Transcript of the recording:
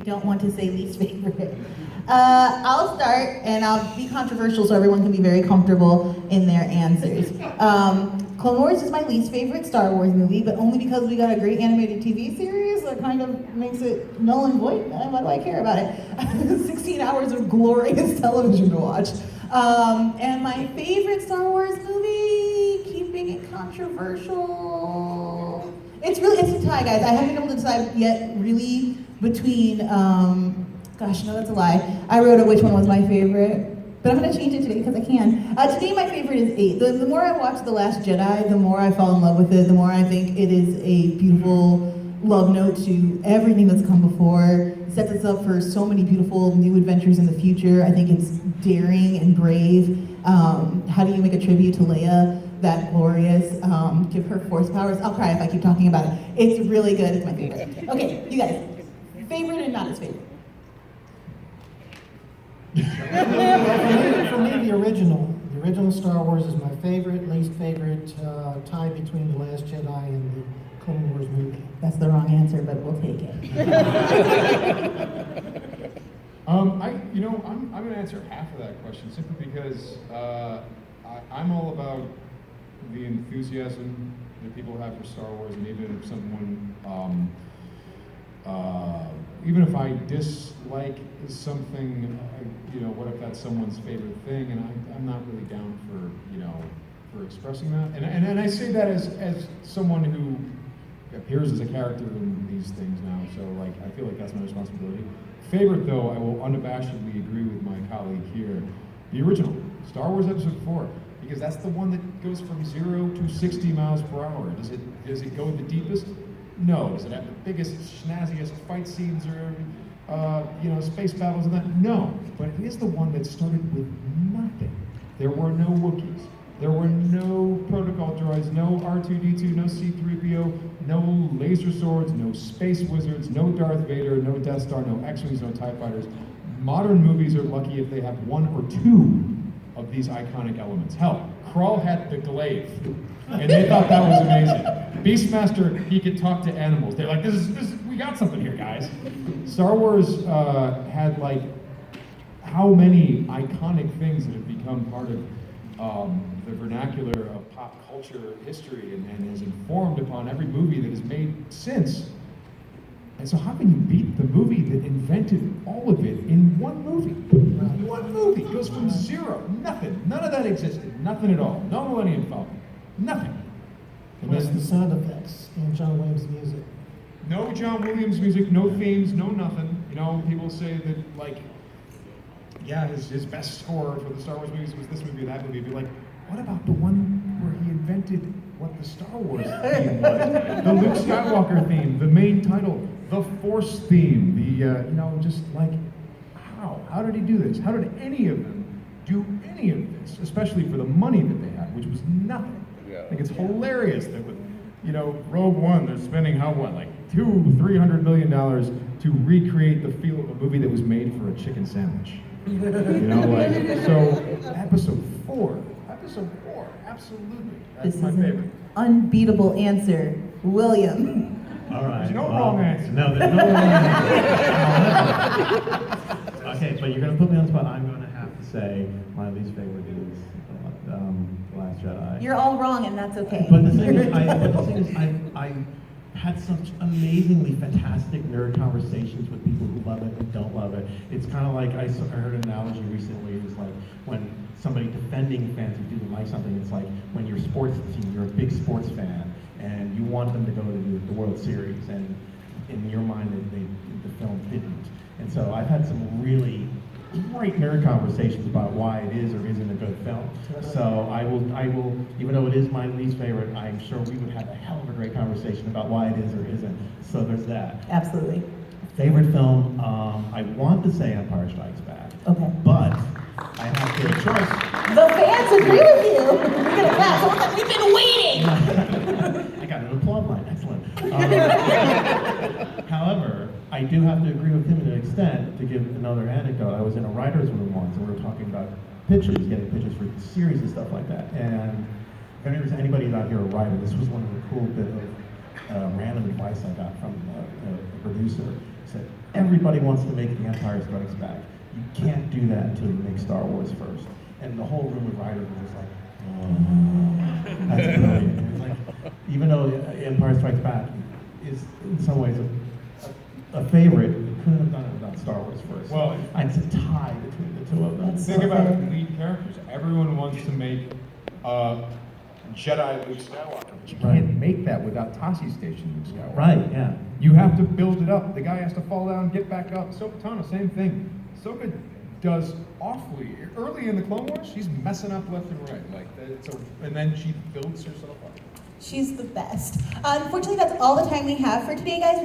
don't want to say least favorite. I'll start, and I'll be controversial so everyone can be very comfortable in their answers. Clone Wars is my least favorite Star Wars movie, but only because we got a great animated TV series that kind of makes it null and void. Why do I care about it? 16 hours of glorious television to watch. And my favorite Star Wars movie, keeping it controversial. It's a tie, guys. I haven't been able to decide yet really between, gosh, no, that's a lie. I wrote which one was my favorite. But I'm going to change it today because I can. Today my favorite is 8. The more I watch The Last Jedi, the more I fall in love with it, the more I think it is a beautiful love note to everything that's come before. It sets us up for so many beautiful new adventures in the future. I think it's daring and brave. How do you make a tribute to Leia that glorious? Give her force powers. I'll cry if I keep talking about it. It's really good. It's my favorite. Okay, you guys. Favorite and not his favorite. For me, the original Star Wars is my favorite, least favorite, tie between The Last Jedi and the Clone Wars movie. That's the wrong answer, but we'll take it. I'm going to answer half of that question simply because I'm all about the enthusiasm that people have for Star Wars, and even if someone, even if I dislike something, what if that's someone's favorite thing, and I'm not really down for expressing that, and I say that as someone who appears as a character in these things now, so I feel like that's my responsibility. Favorite though, I will unabashedly agree with my colleague here, the original, Star Wars Episode 4, because that's the one that goes from 0 to 60 miles per hour. Does it go the deepest? No. Does it have the biggest, snazziest fight scenes or space battles and that? No. But it is the one that started with nothing. There were no Wookiees. There were no protocol droids, no R2-D2, no C-3PO, no laser swords, no space wizards, no Darth Vader, no Death Star, no X-Wings, no TIE fighters. Modern movies are lucky if they have 1 or 2 of these iconic elements. Hell, Krull had the glaive, and they thought that was amazing. Beastmaster, he could talk to animals. They're like, we got something here, guys. Star Wars had how many iconic things that have become part of the vernacular of pop culture history and has informed upon every movie that is made since. And so how can you beat the movie that invented all of it in one movie? One movie goes from 0, nothing, none of that existed, nothing at all, no Millennium Falcon, nothing. And that's the sound effects and John Williams' music. No John Williams music, no themes, no nothing. People say that his best score for the Star Wars movies was this movie or that movie. Be like, what about the one where he invented what the Star Wars theme was? The Luke Skywalker theme, the main title, the Force theme, how did he do this? How did any of them do any of this? Especially for the money that they had, which was nothing. Yeah. I think it's hilarious that with, Rogue One, they're spending $200-300 million to recreate the feel of a movie that was made for a chicken sandwich. So episode 4, absolutely. That's my favorite. Unbeatable answer, William. All right. There's no wrong answer. No, there's no wrong answer. Okay, but you're going to put me on the spot. I'm going to have to say my least favorite is The Last Jedi. You're all wrong, and that's okay. But the thing is, I had such amazingly fantastic nerd conversations with people who love it and don't love it. It's kind of like, I heard an analogy recently, it's like when somebody defending fans who didn't like something, it's like when your sports team, you're a big sports fan, and you want them to go to the World Series, and in your mind, the film didn't. And so I've had some really great nerd conversations about why it is or isn't a good film. So I will, even though it is my least favorite, I'm sure we would have a hell of a great conversation about why it is or isn't. So there's that. Absolutely. Favorite film, I want to say Empire Strikes Back. Okay. But I have to choice. The fans agree with you. We're gonna clap. We've been waiting. I got an applaud line. Excellent. However, I do have to agree with him to an extent. To give another anecdote, I was in a writer's room once, and we were talking about pictures, getting pictures for series and stuff like that. And if there's anybody out here a writer, this was one of the cool bit of random advice I got from a producer. He said, everybody wants to make The Empire Strikes Back. You can't do that until you make Star Wars first. And the whole room of writers was just like, oh, that's brilliant. And like, even though Empire Strikes Back is in some ways a favorite, you couldn't have done it without Star Wars first. Well, it's a tie between the two of them. Think about lead characters. Everyone wants to make Jedi Luke Skywalker, but you can't make that without Tashi Station Luke Skywalker. Right, yeah. You have to build it up. The guy has to fall down, get back up. Ahsoka Tano, same thing. Ahsoka does awfully early in the Clone Wars. She's messing up left and right, and then she builds herself up. She's the best. Unfortunately, that's all the time we have for today, guys. We do